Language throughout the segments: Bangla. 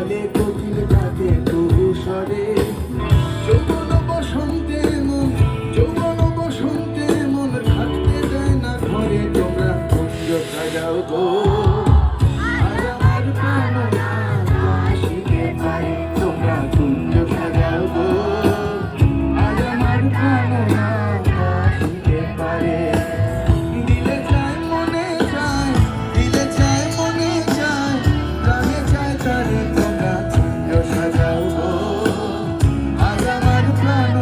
সকালে কোকিল ডাকে তবু স্বরে যৌবন বসন্তে মন যৌবন বসন্তে মন থাকতে দেয় না ঘরে তোমরা কুঞ্জ সাজাও গো আজ আমার প্রাণ আসিতে পারে তোমরা কুঞ্জ সাজাও গো আজ আমার প্রাণ আসিতে পারে দিলে চায় মনে চায় দিলে চায় মনে চায় প্রাণে চায় তারে তোমরা কুঞ্জ সাজাও গো আজ আমার প্রাণ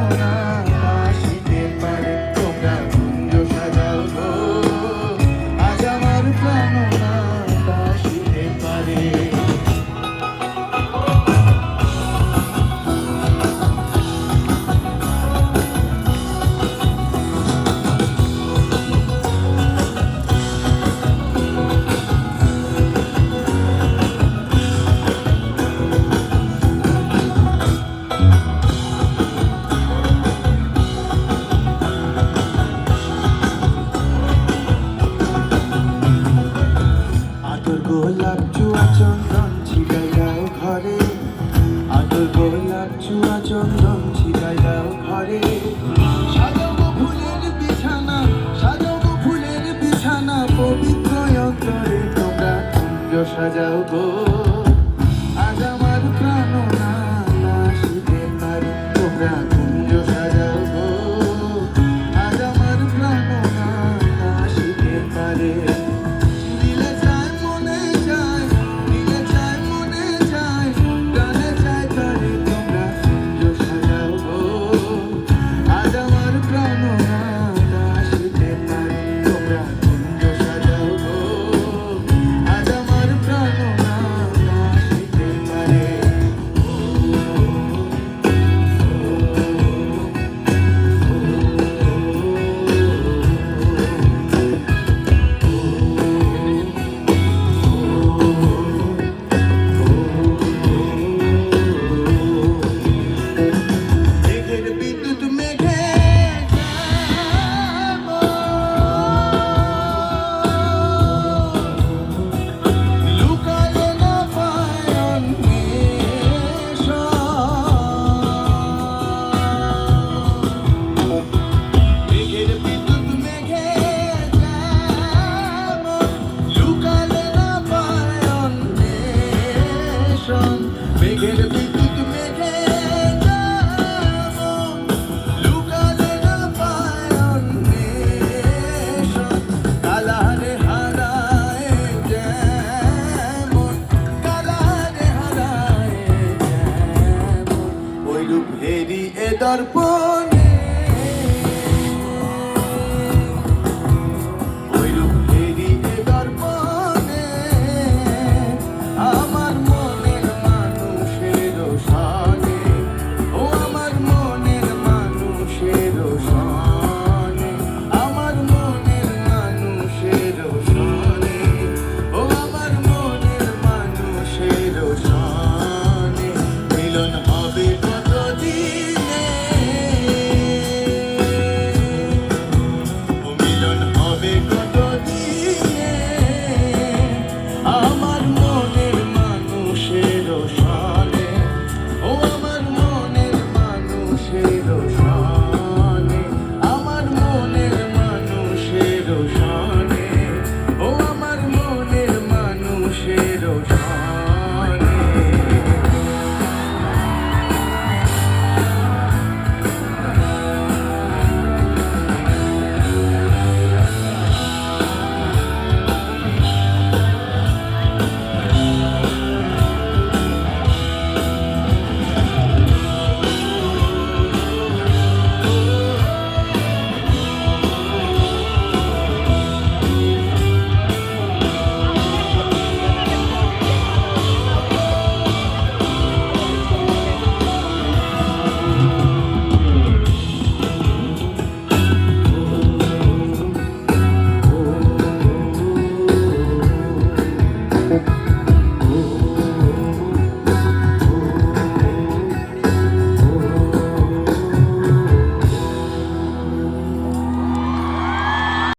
আসিতে পারে তোমরা কুঞ্জ সাজাও গো আজ আমার প্রাণ আসিতে পারে আদর গোলাপ চুয়া চন্দন ছিটাই দাও ঘরে আদর গোলাপ চুয়া চন্দন ছিটাই দাও ঘরে সাজাবো ফুলের বিছানা সাজাবো ফুলের বিছানা পবিত্র অন্তরে তোমরা কুঞ্জ সাজাও গো আজ আমার প্রাণ আসিতে পারে তোমরা কুঞ্জ সাজাও গো আজ আমার প্রাণ আসিতে পারে দিলে চায় মনে চায় দিলে চায় মনে চায় প্রাণে চায় তারে তোমরা কুঞ্জ সাজাও গো আজ আমার প্রাণ আসিতে পারে তোমরা কুঞ্জ সাজাও গো আজ আমার প্রাণ আসিতে পারে মেঘের বিদ্যুৎ মেঘে লুকালে না পায় মেঘের বিদ্যুৎ মেঘে লুকালে না পায় মেঘের বিদ্যুৎ মেঘে লুকালে না পায় কালারে হারায় যেমন কালারে হারায় যেমন ওই রূপ হেরি এ দর্পণে ওই রূপ হেরি এ দর্পণে আমার মনের মানুষের সনে ও আমার মনের মানুষের সনে আমার মনের মানুষের সনে ও আমার মনের মানুষের সনে মিলন হবে কতদিনে ও মিলন হবে কতদিনে আমার মনের মানুষের সনে